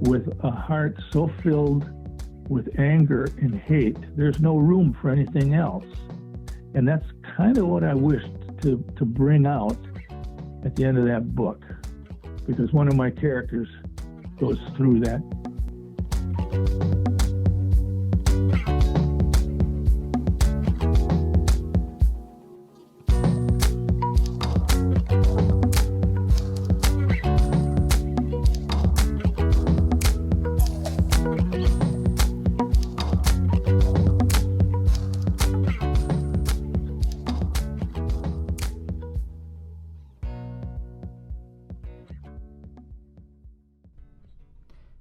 with a heart so filled with anger and hate, there's no room for anything else. And that's kind of what I wished to bring out at the end of that book, because one of my characters goes through that.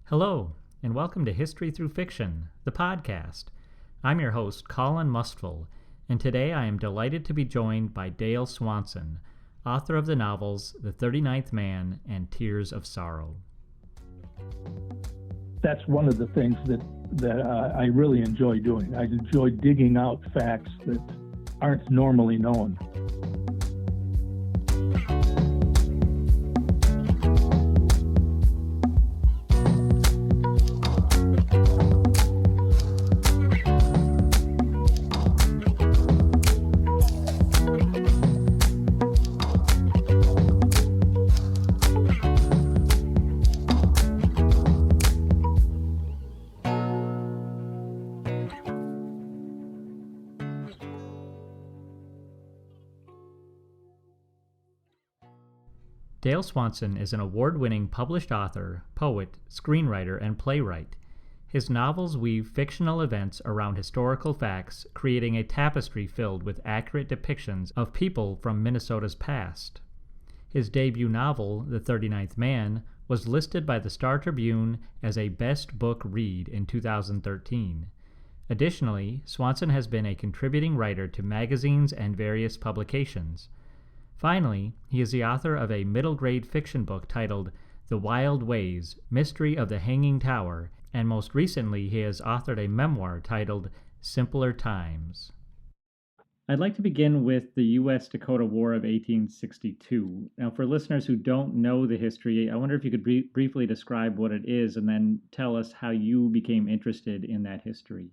Hello, and welcome to History Through Fiction, the podcast. I'm your host, Colin Mustful, and today I am delighted to be joined by Dale Swanson, author of the novels The 39th Man and Tears of Sorrow. That's one of the things that I really enjoy doing. I enjoy digging out facts that aren't normally known. Dale Swanson is an award-winning published author, poet, screenwriter, and playwright. His novels weave fictional events around historical facts, creating a tapestry filled with accurate depictions of people from Minnesota's past. His debut novel, The 39th Man, was listed by the Star Tribune as a Best Book Read in 2013. Additionally, Swanson has been a contributing writer to magazines and various publications. Finally, he is the author of a middle-grade fiction book titled The Wild Ways, Mystery of the Hanging Tower, and most recently he has authored a memoir titled Simpler Times. I'd like to begin with the U.S. Dakota War of 1862. Now, for listeners who don't know the history, I wonder if you could briefly describe what it is and then tell us how you became interested in that history.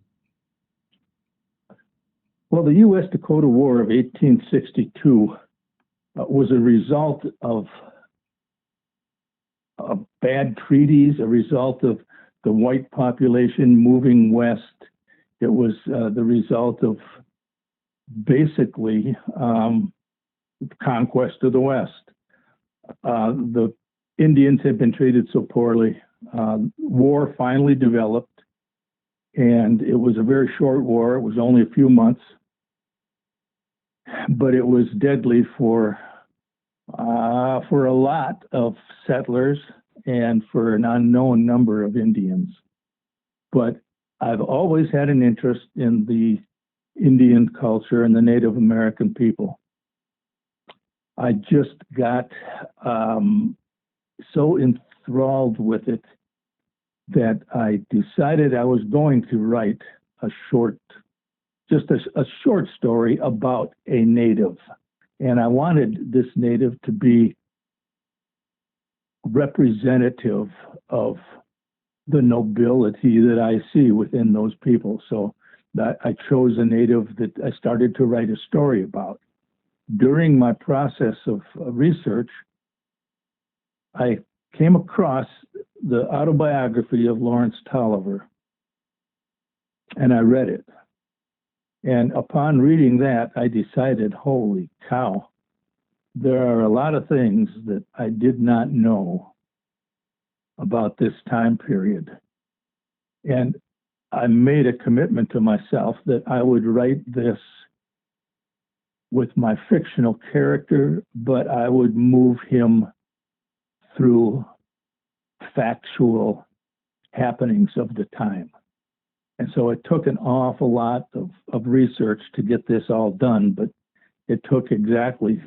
Well, the U.S. Dakota War of 1862 was a result of bad treaties, a result of the white population moving west. It was the result of basically conquest of the West. The Indians had been treated so poorly. War finally developed, and it was a very short war. It was only a few months. But it was deadly for a lot of settlers and for an unknown number of Indians. But I've always had an interest in the Indian culture and the Native American people. I just got so enthralled with it that I decided I was going to write a short story about a native. And I wanted this native to be representative of the nobility that I see within those people. So I chose a native that I started to write a story about. During my process of research, I came across the autobiography of Lawrence Tolliver, and I read it. And upon reading that, I decided, holy cow, there are a lot of things that I did not know about this time period. And I made a commitment to myself that I would write this with my fictional character, but I would move him through factual happenings of the time. And so it took an awful lot of research to get this all done, but it took exactly,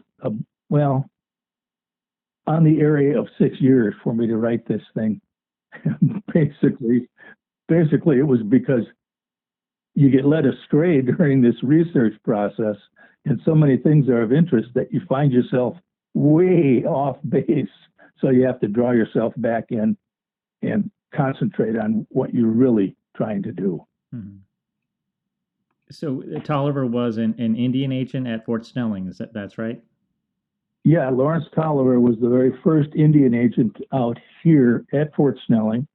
on the area of 6 years for me to write this thing. Basically, it was because you get led astray during this research process, and so many things are of interest that you find yourself way off base. So you have to draw yourself back in and concentrate on what you're really trying to do. Hmm. So Tolliver was an Indian agent at Fort Snelling. That's right? Yeah, Lawrence Tolliver was the very first Indian agent out here at Fort Snelling.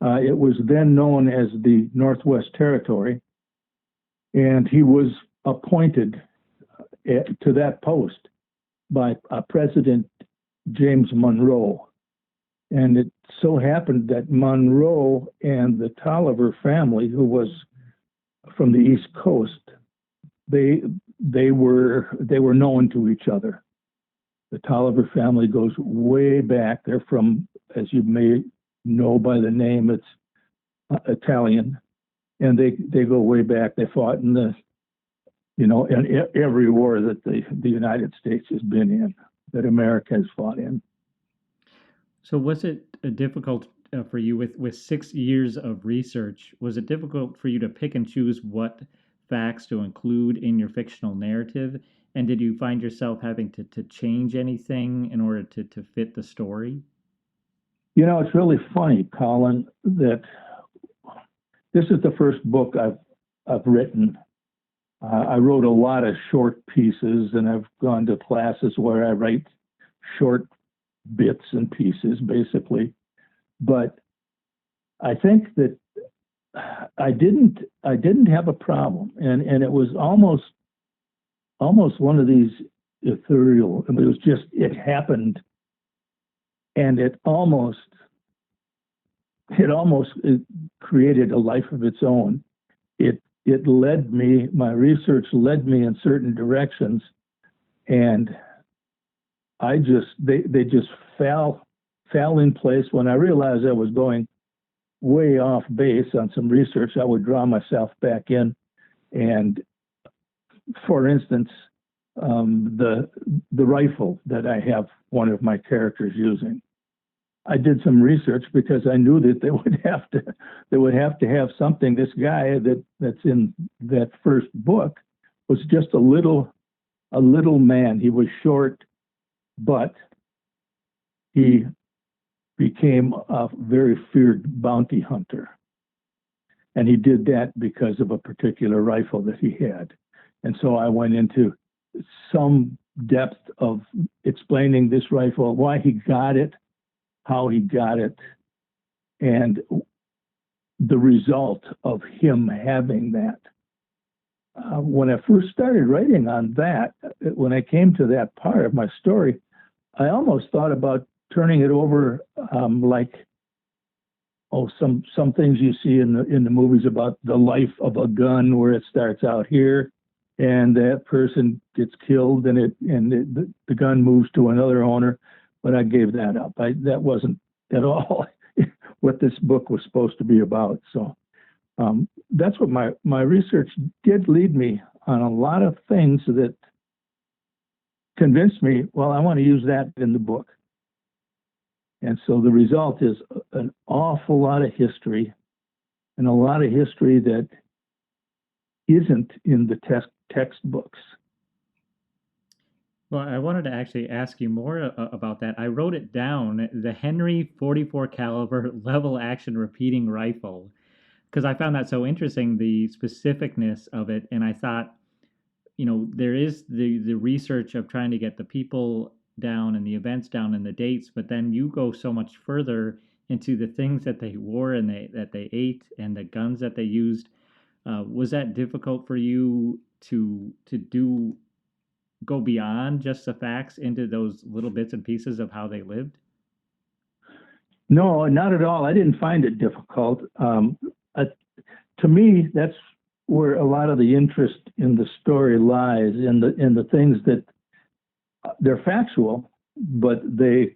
It was then known as the Northwest Territory, and he was appointed to that post by President James Monroe. And it so happened that Monroe and the Tolliver family, who was from the East Coast, they were known to each other. The Tolliver family goes way back. They're from, as you may know by the name, it's Italian, and they go way back. They fought in in every war that the United States has been in, that America has fought in. So was it difficult for you with 6 years of research? Was it difficult for you to pick and choose what facts to include in your fictional narrative? And did you find yourself having to change anything in order to fit the story? It's really funny, Colin, that this is the first book I've written. I wrote a lot of short pieces, and I've gone to classes where I write short bits and pieces, basically. But I think that I didn't have a problem, and it was almost one of these ethereal. It was just, it happened, and it almost created a life of its own. It led me, my research led me in certain directions, and they just fell in place. When I realized I was going way off base on some research, I would draw myself back in. And for instance, the rifle that I have one of my characters using, I did some research because I knew that they would have to have something. This guy that's in that first book was just a little man. He was short, but he became a very feared bounty hunter. And he did that because of a particular rifle that he had. And so I went into some depth of explaining this rifle, why he got it, how he got it, and the result of him having that. When I first started writing on that, when I came to that part of my story, I almost thought about turning it over some things you see in the movies about the life of a gun, where it starts out here and that person gets killed and the gun moves to another owner. But I gave that up. That wasn't at all what this book was supposed to be about. So that's what my research did lead me on a lot of things that convinced me, well, I want to use that in the book. And so the result is an awful lot of history, and a lot of history that isn't in the textbooks. Well, I wanted to actually ask you more about that. I wrote it down, the Henry 44 caliber level action repeating rifle, because I found that so interesting, the specificness of it. And I thought, there is the research of trying to get the people down and the events down and the dates, but then you go so much further into the things that they wore and that they ate and the guns that they used. Was that difficult for you to go beyond just the facts into those little bits and pieces of how they lived? No, not at all. I didn't find it difficult. To me, that's where a lot of the interest in the story lies, in the things that they're factual, but they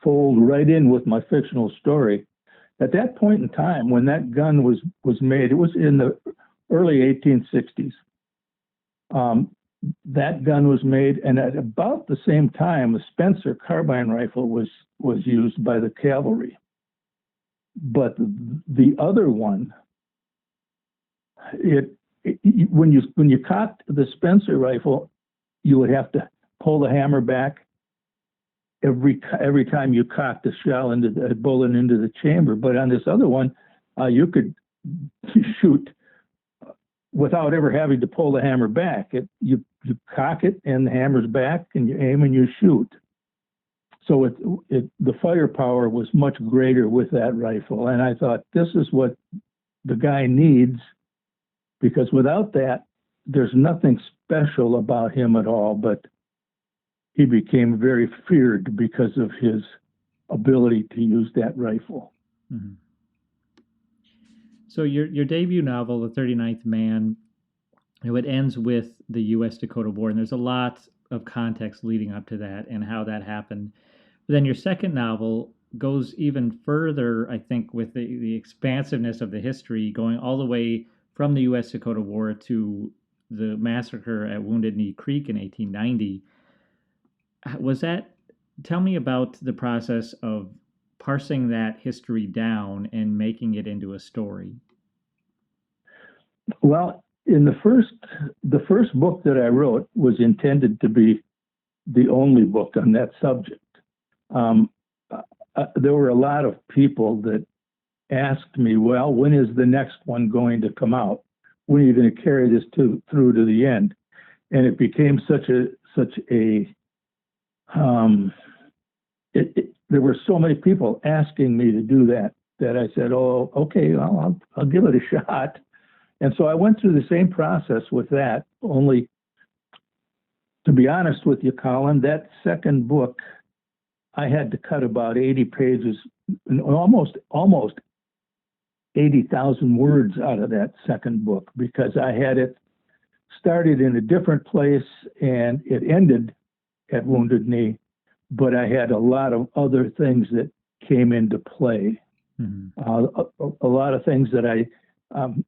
fold right in with my fictional story. At that point in time, when that gun was made, it was in the early 1860s. That gun was made, and at about the same time, the Spencer carbine rifle was used by the cavalry. But the other one, when you cocked the Spencer rifle, you would have to pull the hammer back every time you cocked the shell into the bullet into the chamber. But on this other one, you could shoot without ever having to pull the hammer back. You cock it and the hammer's back, and you aim and you shoot. So the firepower was much greater with that rifle. And I thought, this is what the guy needs, because without that, there's nothing special about him at all, but he became very feared because of his ability to use that rifle. Mm-hmm. So your debut novel, The 39th Man, it ends with the U.S. Dakota War, and there's a lot of context leading up to that and how that happened. But then your second novel goes even further, I think, with the expansiveness of the history, going all the way from the U.S. Dakota War to the massacre at Wounded Knee Creek in 1890. Tell me about the process of parsing that history down and making it into a story. Well, in the first book that I wrote was intended to be the only book on that subject. There were a lot of people that asked me, well, when is the next one going to come out? When are you going to carry this through to the end? And it became there were so many people asking me to do that I said, oh, okay, I'll give it a shot. And so I went through the same process with that, only, to be honest with you, Colin, that second book, I had to cut about 80 pages, almost 80,000 words out of that second book, because I had it started in a different place and it ended at Wounded Knee, but I had a lot of other things that came into play. Mm-hmm. A lot of things that I'm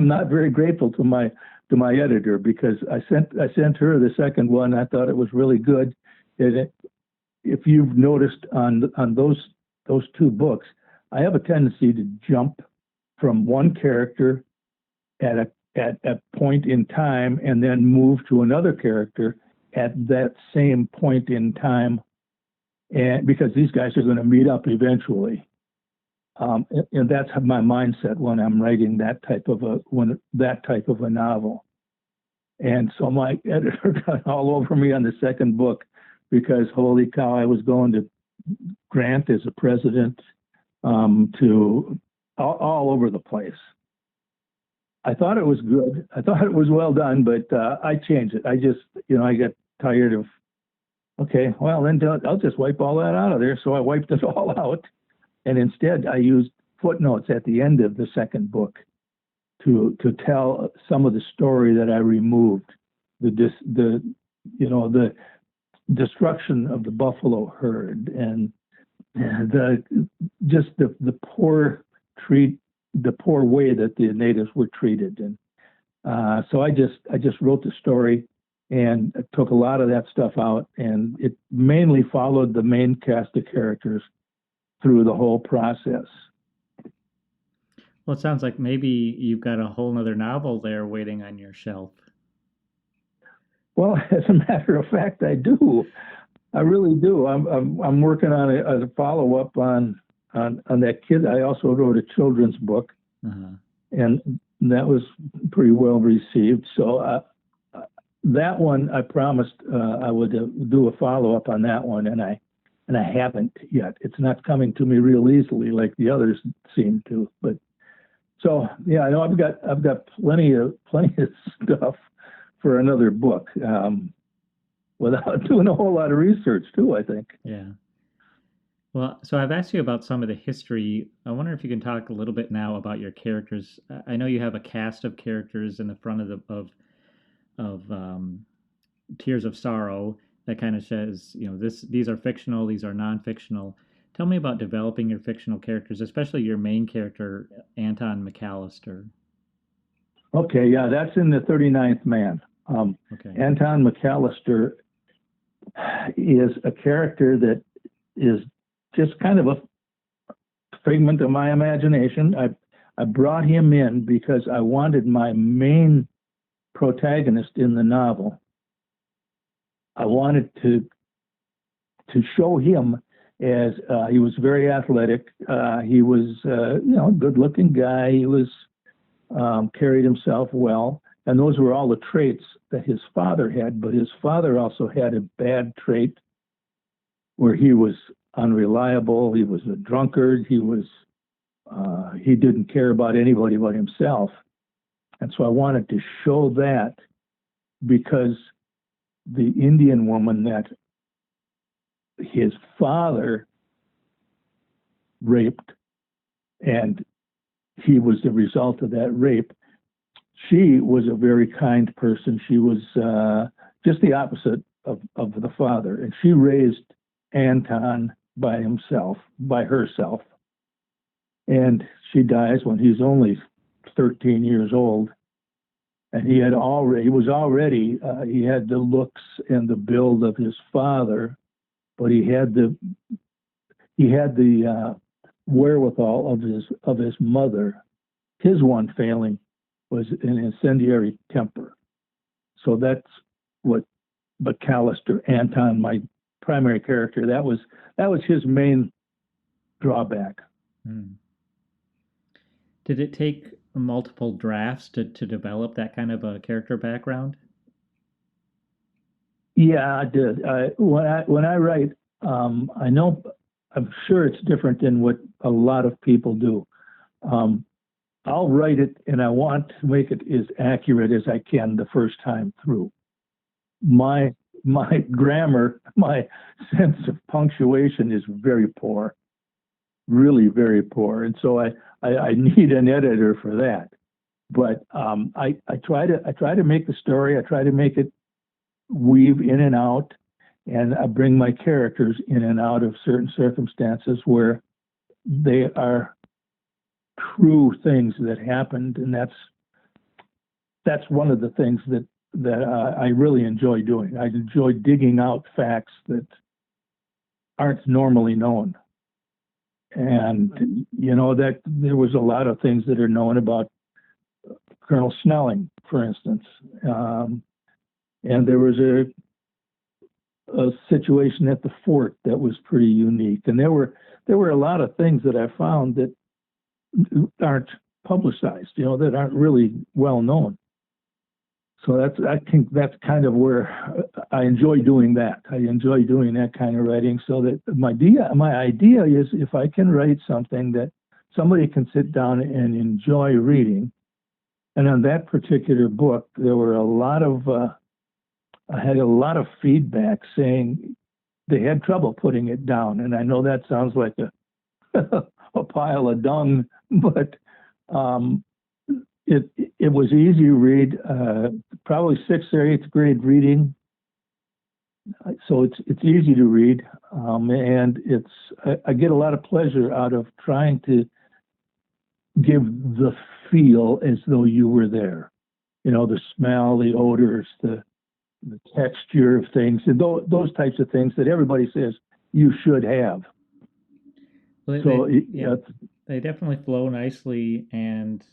not very grateful to my editor, because I sent her the second one. I thought it was really good. If you've noticed on those two books, I have a tendency to jump from one character at a point in time and then move to another character at that same point in time, and because these guys are going to meet up eventually. And that's my mindset when I'm writing that type of a novel. And so my editor got all over me on the second book, because holy cow, I was going to Grant as a president, to all over the place. I thought it was good. I thought it was well done, but I changed it. I just, I got tired of, okay, well, then I'll just wipe all that out of there. So I wiped it all out. And instead, I used footnotes at the end of the second book to tell some of the story that I removed, the destruction of the buffalo herd, and the poor way that the natives were treated. And so I just wrote the story and took a lot of that stuff out, and it mainly followed the main cast of characters through the whole process. Well, it sounds like maybe you've got a whole other novel there waiting on your shelf. Well, as a matter of fact, I do. I really do. I'm working on a follow-up on that kid. I also wrote a children's book, and that was pretty well received. So that one, I promised I would do a follow-up on that one, and I haven't yet. It's not coming to me real easily like the others seem to. But so yeah, I know I've got plenty of stuff for another book, without doing a whole lot of research too, I think. Yeah. Well, so I've asked you about some of the history. I wonder if you can talk a little bit now about your characters. I know you have a cast of characters in the front of Tears of Sorrow that kind of says, these are fictional, these are non-fictional. Tell me about developing your fictional characters, especially your main character, Anton McAllister. Okay, yeah, that's in the 39th Man. Okay. Anton McAllister is a character that is just kind of a figment of my imagination. I brought him in because I wanted my main protagonist in the novel. I wanted to to show him as he was very athletic. He was, a good-looking guy. He was carried himself well, and those were all the traits that his father had. But his father also had a bad trait where he was unreliable. He was a drunkard. He didn't care about anybody but himself. And so I wanted to show that, because the Indian woman that his father raped, and he was the result of that rape, she was a very kind person. She was just the opposite of the father. And she raised Anton by herself. And she dies when he's only 13 years old. And he had the looks and the build of his father, but he had the wherewithal of his mother. His one failing was an incendiary temper. So that's what McAllister, Anton, my primary character, that was his main drawback. Did it take multiple drafts to develop that kind of a character background? Yeah, I did. When I write, I know, I'm sure it's different than what a lot of people do. I'll write it, and I want to make it as accurate as I can the first time through. My grammar, my sense of punctuation is very poor, really very poor, and so I need an editor for that. But I try to make the story. I try to make it weave in and out, and I bring my characters in and out of certain circumstances where they are true things that happened, and that's one of the things that I really enjoy doing. I enjoy digging out facts that aren't normally known, and that there was a lot of things that are known about Colonel Snelling, for instance, and there was a situation at the fort that was pretty unique, and there were a lot of things that I found that aren't publicized, that aren't really well known. So I think that's kind of where I enjoy doing that. I enjoy doing that kind of writing, so that my idea is, if I can write something that somebody can sit down and enjoy reading. And on that particular book, there were I had a lot of feedback saying they had trouble putting it down. And I know that sounds like a pile of dung, but it was easy to read, probably 6th or 8th grade reading. So it's easy to read, and I get a lot of pleasure out of trying to give the feel as though you were there. The smell, the odors, the texture of things, and those types of things that everybody says you should have. Well, they definitely flow nicely and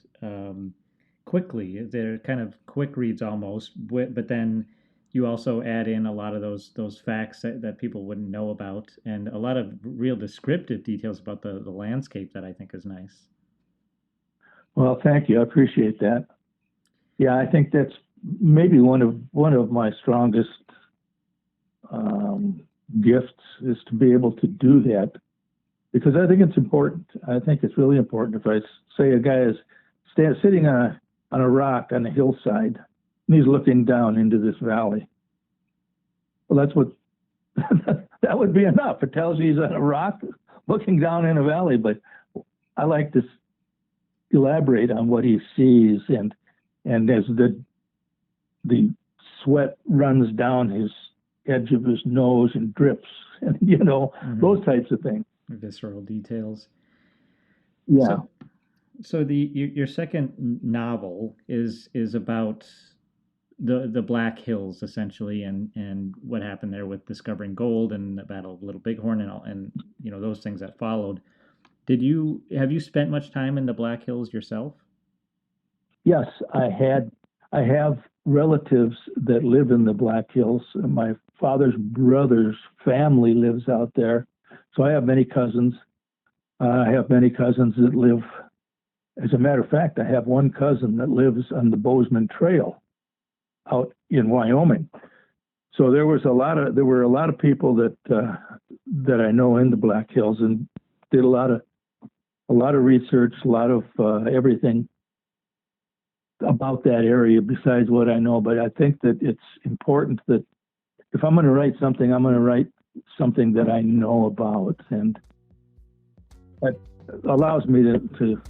quickly. They're kind of quick reads almost, but then you also add in a lot of those facts that people wouldn't know about, and a lot of real descriptive details about the landscape that I think is nice. Well, thank you. I appreciate that. Yeah, I think that's maybe one of my strongest gifts, is to be able to do that, because I think it's important. I think it's really important. If I say a guy is sitting on a rock on a hillside, and he's looking down into this valley, well, that's what that would be enough. It tells you he's on a rock looking down in a valley. But I like to elaborate on what he sees, and as the sweat runs down his edge of his nose and drips, and those types of things. Visceral details. Yeah. So your second novel is about the Black Hills, essentially, and what happened there with discovering gold and the Battle of Little Bighorn and those things that followed. Have you spent much time in the Black Hills yourself? Yes, I have relatives that live in the Black Hills. My father's brother's family lives out there. So I have many cousins. I have many cousins that live. As a matter of fact, I have one cousin that lives on the Bozeman Trail out in Wyoming. So there were a lot of people that I know in the Black Hills, and did a lot of research, a lot of everything about that area besides what I know. But I think that it's important that if I'm going to write something, I'm going to write something that I know about, and that allows me to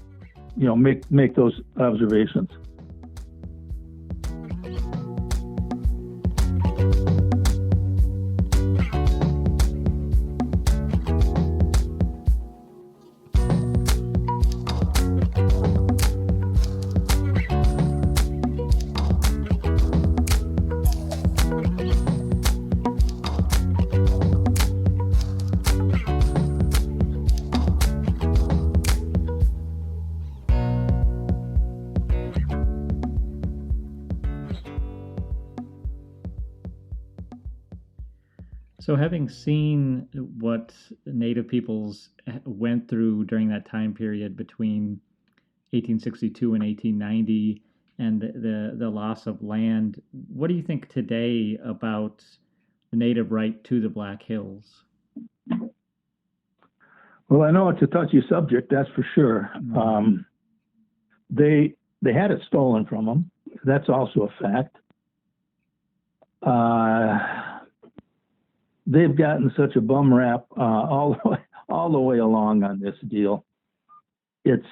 make those observations. So having seen what Native peoples went through during that time period between 1862 and 1890 and the loss of land, what do you think today about the Native right to the Black Hills? Well, I know it's a touchy subject, that's for sure. Mm-hmm. They had it stolen from them. That's also a fact. They've gotten such a bum rap all the way along on this deal. It's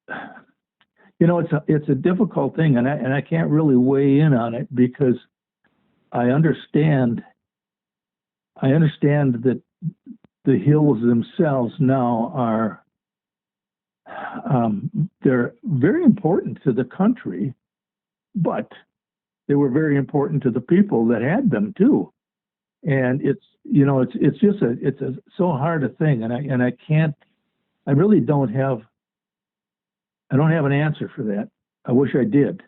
a difficult thing, and I can't really weigh in on it because I understand that the hills themselves now are they're very important to the country, but they were very important to the people that had them too. And it's so hard a thing, and I don't have an answer for that. I wish I did.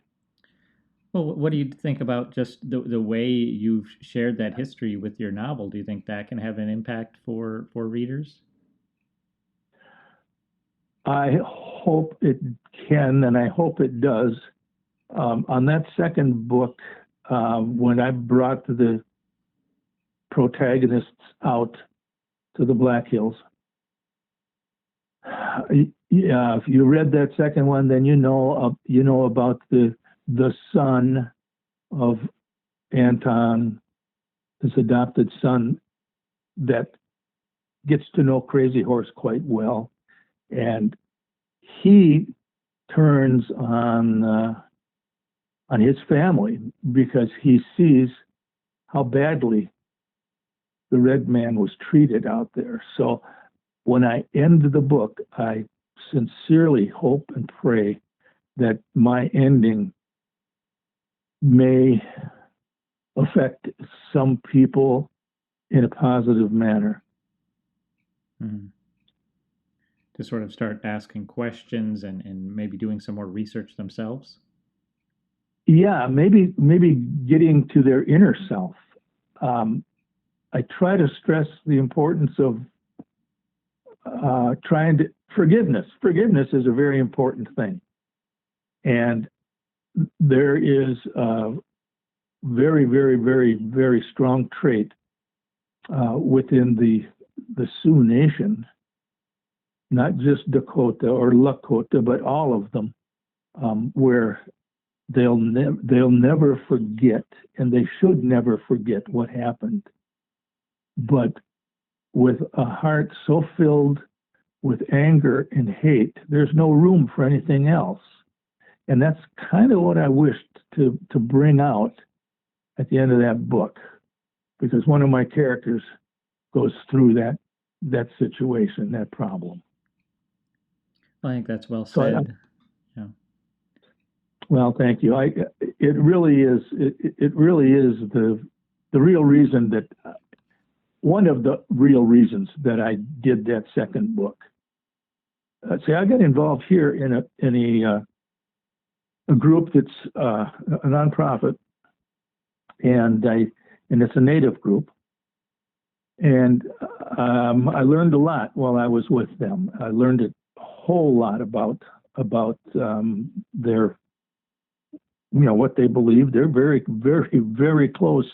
Well, what do you think about just the way you've shared that history with your novel? Do you think that can have an impact for readers? I hope it can, and I hope it does. On that second book, when I brought the protagonists out to the Black Hills, if you read that second one, then you know about the son of Anton, his adopted son, that gets to know Crazy Horse quite well, and he turns on his family because he sees how badly the red man was treated out there. So when I end the book, I sincerely hope and pray that my ending may affect some people in a positive manner. Mm-hmm. To sort of start asking questions and maybe doing some more research themselves? Yeah, maybe getting to their inner self. I try to stress the importance of forgiveness. Forgiveness is a very important thing. And there is a very, very, very, very strong trait within the Sioux Nation, not just Dakota or Lakota, but all of them, where they'll never forget, and they should never forget what happened. But with a heart so filled with anger and hate, there's no room for anything else. And that's kind of what I wished to bring out at the end of that book, because one of my characters goes through that situation, that problem. I think that's well said. Yeah. Well, thank you. It really is the real reason that one of the real reasons that I did that second book. See, I got involved here in a group that's a nonprofit, and and it's a native group. And I learned a lot while I was with them. I learned a whole lot about their, what they believe. They're very, very, very close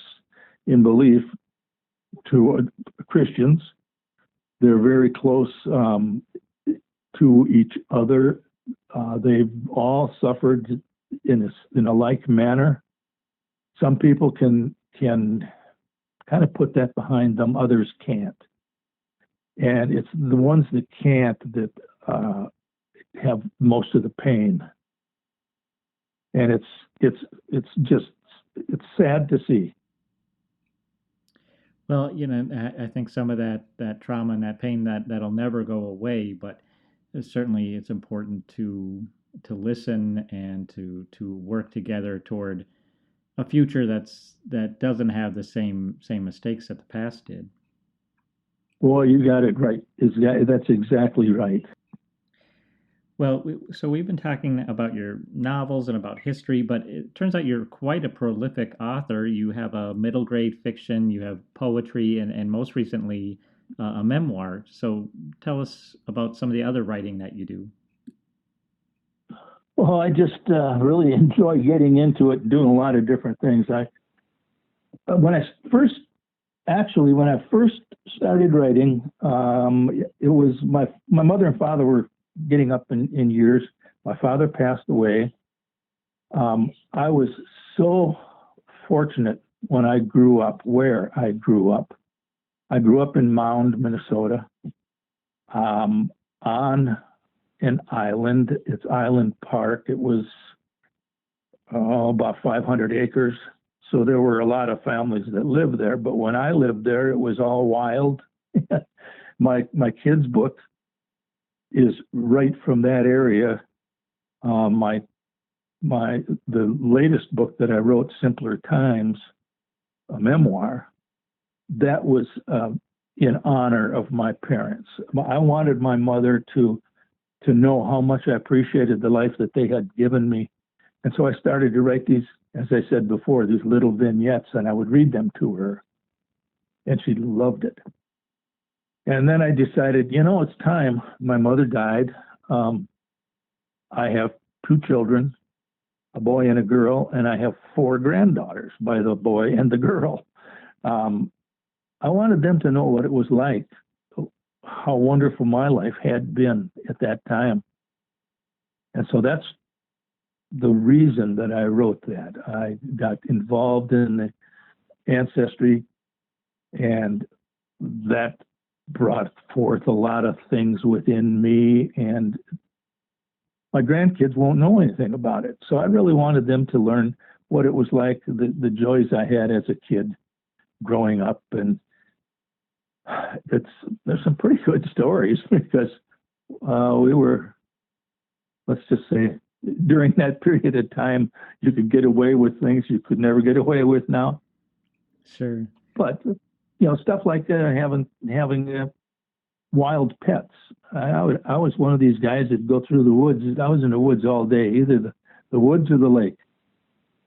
in belief to Christians. They're very close to each other. They've all suffered in a like manner. Some people can kind of put that behind them, others can't. And it's the ones that can't that have most of the pain. And it's sad to see. Well, I think some of that trauma and that pain that'll never go away, but certainly it's important to listen and to work together toward a future that doesn't have the same mistakes that the past did. Well, you got it right. That's exactly right. Well, so we've been talking about your novels and about history, but it turns out you're quite a prolific author. You have a middle grade fiction, you have poetry, and most recently a memoir. So tell us about some of the other writing that you do. Well, I just really enjoy getting into it and doing a lot of different things. When I first started writing, it was my mother and father were getting up in years. My father passed away. I was so fortunate when I grew up where I grew up. I grew up in Mound, Minnesota, on an island. It's Island Park. It was about 500 acres. So there were a lot of families that lived there. But when I lived there, it was all wild. My kid's book is right from that area. The latest book that I wrote, Simpler Times, a memoir, that was in honor of my parents. I wanted my mother to know how much I appreciated the life that they had given me. And so I started to write these, as I said before, these little vignettes, and I would read them to her, and she loved it. And then I decided, it's time. My mother died. I have 2 children, a boy and a girl, and I have 4 granddaughters by the boy and the girl. I wanted them to know what it was like, how wonderful my life had been at that time. And so that's the reason that I wrote that. I got involved in the ancestry, and that brought forth a lot of things within me, and my grandkids won't know anything about it. So I really wanted them to learn what it was like, the joys I had as a kid growing up. And there's some pretty good stories because we were, let's just say, during that period of time, you could get away with things you could never get away with now. Sure. But stuff like having wild pets. I was one of these guys that go through the woods. I was in the woods all day, either the woods or the lake,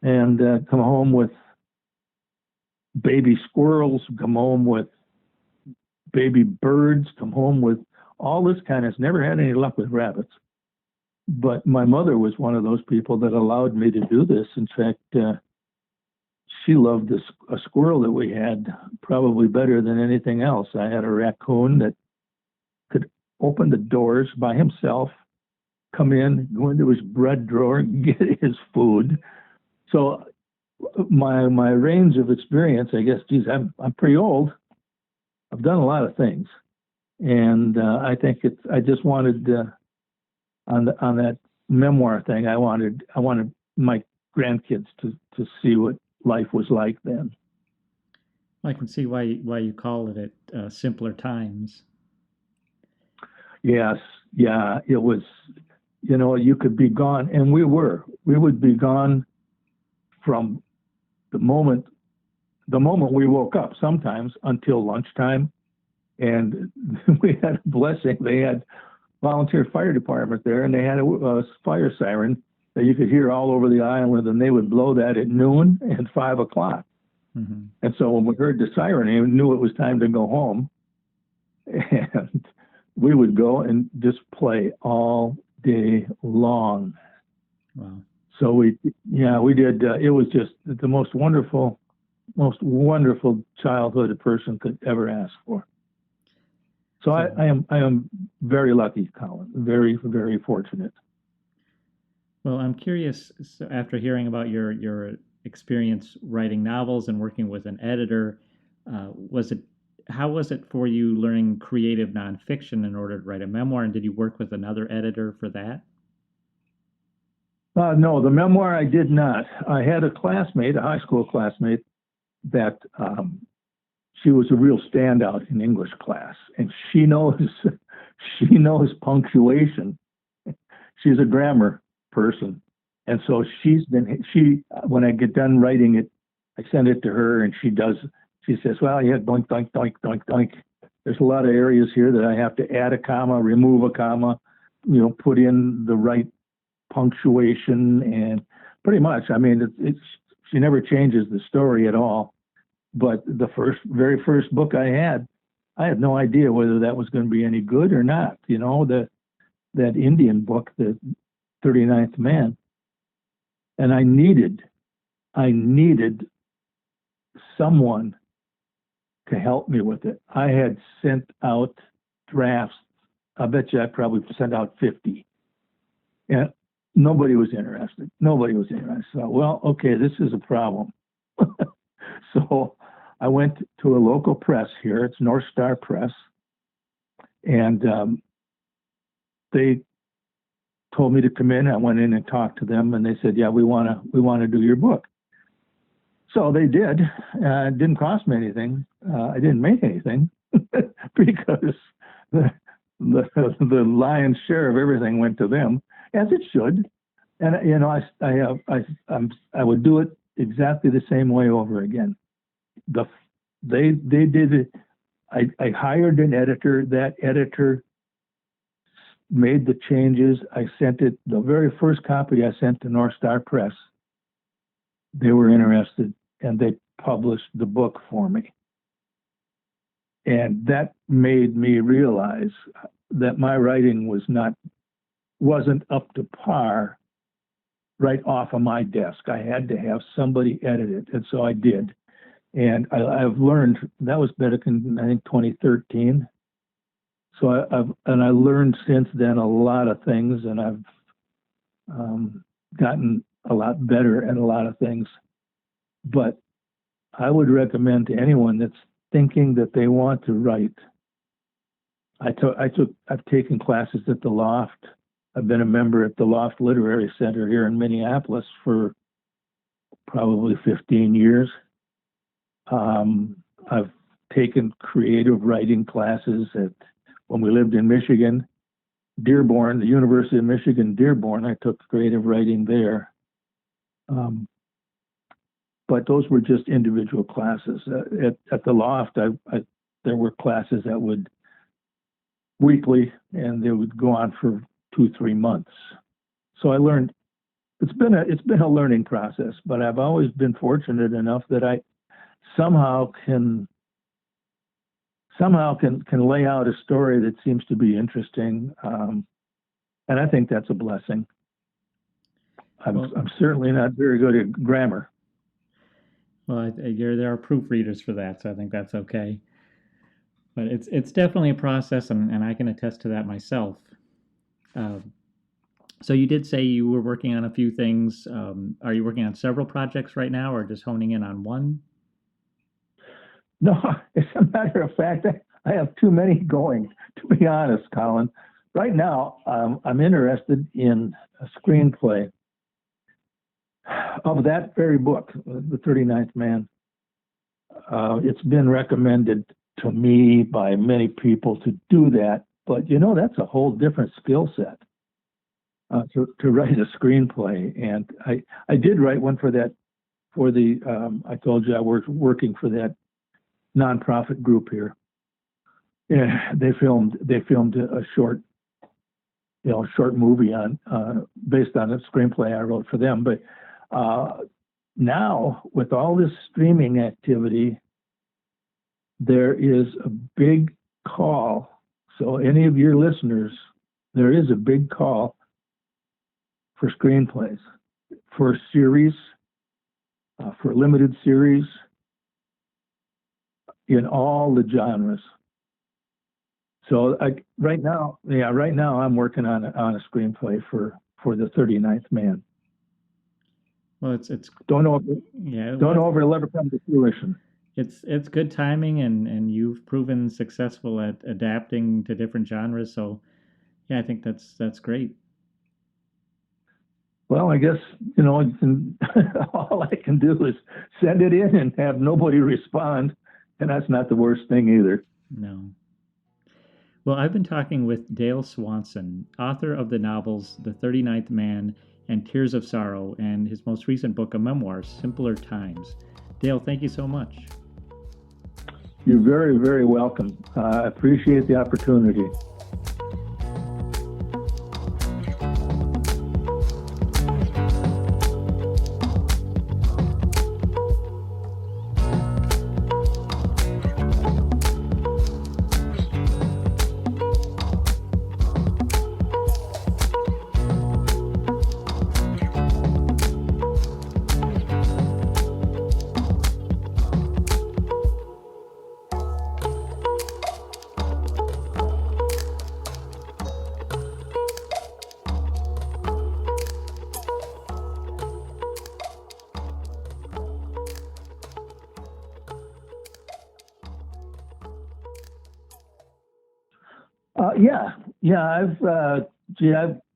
and come home with baby squirrels, come home with baby birds, come home with all this kind of. Never had any luck with rabbits. But my mother was one of those people that allowed me to do this. In fact, she loved a squirrel that we had probably better than anything else. I had a raccoon that could open the doors by himself, come in, go into his bread drawer, get his food. So my range of experience, I guess, I'm pretty old. I've done a lot of things, and I think I just wanted on that memoir thing. I wanted my grandkids to see what life was like then. I can see why you call it Simpler Times. Yes, yeah, it was. You could be gone, and we would be gone from the moment we woke up, sometimes until lunchtime. And we had a blessing. They had volunteer fire department there, and they had a fire siren that you could hear all over the island, and they would blow that at noon and 5 o'clock. Mm-hmm. And so when we heard the siren, we knew it was time to go home. And we would go and just play all day long. Wow. So we did. It was just the most wonderful childhood a person could ever ask for. So I am very lucky, Colin. Very, very fortunate. Well, I'm curious. So after hearing about your experience writing novels and working with an editor, how was it for you learning creative nonfiction in order to write a memoir? And did you work with another editor for that? No, the memoir I did not. I had a high school classmate, that she was a real standout in English class, and she knows punctuation. She's a grammar person, and so when I get done writing it, I send it to her, and she says, well, yeah, doink, doink, doink, doink, doink. There's a lot of areas here that I have to add a comma, remove a comma, put in the right punctuation, and pretty much, I mean, she never changes the story at all. But the very first book I had no idea whether that was going to be any good or not. That Indian book, the 39th Man, and I needed someone to help me with it. I had sent out drafts. I bet you I probably sent out 50. And nobody was interested. So, well, okay, this is a problem. So I went to a local press here. It's North Star Press. And they told me to come in. I went in and talked to them, and they said, yeah, we want to do your book. So they did. It didn't cost me anything. I didn't make anything because the lion's share of everything went to them, as it should. And I would do it exactly the same way over again. They did it. I hired an editor. That editor made the changes. I sent it. The very first copy I sent to North Star Press. They were interested, and they published the book for me. And that made me realize that my writing wasn't up to par right off of my desk. I had to have somebody edit it, and so I did. And I've learned, that was back in, I think, 2013. So I learned since then a lot of things, and I've gotten a lot better at a lot of things. But I would recommend to anyone that's thinking that they want to write. I've taken classes at the Loft. I've been a member at the Loft Literary Center here in Minneapolis for probably 15 years. I've taken creative writing classes when we lived in Michigan, Dearborn, the University of Michigan, Dearborn. I took creative writing there. But those were just individual classes. At the Loft, there were classes that would weekly, and they would go on for 2-3 months. So I learned. It's been a learning process, but I've always been fortunate enough that I somehow can lay out a story that seems to be interesting, and I think that's a blessing. I'm certainly not very good at grammar. Well, there are proofreaders for that, so I think that's okay. But it's definitely a process, and I can attest to that myself. So you did say you were working on a few things. Are you working on several projects right now, or just honing in on one? No, as a matter of fact, I have too many going, to be honest, Colin. Right now, I'm interested in a screenplay of that very book, The 39th Man. It's been recommended to me by many people to do that, but that's a whole different skill set to write a screenplay. And I did write one for that, I told you I was working for that nonprofit group here. Yeah, they filmed a short movie based on a screenplay I wrote for them. But now, with all this streaming activity, there is a big call. So any of your listeners, there is a big call for screenplays, for series, for limited series, in all the genres. So right now I'm working on a screenplay for the 39th Man. Well, it's don't know if it'll ever come to fruition. It's good timing, and you've proven successful at adapting to different genres. So yeah, I think that's great. Well, I guess, all I can do is send it in and have nobody respond, and that's not the worst thing either. No. Well, I've been talking with Dale Swanson, author of the novels The 39th Man and Tears of Sorrow, and his most recent book, a memoir, Simpler Times. Dale, thank you so much. You're very, very welcome. I appreciate the opportunity.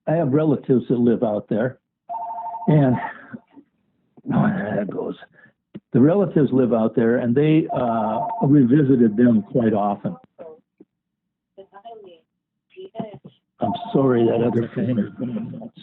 I have relatives that live out there, and that goes. The relatives live out there, and they we visited them quite often. I'm sorry that other phone is going nuts.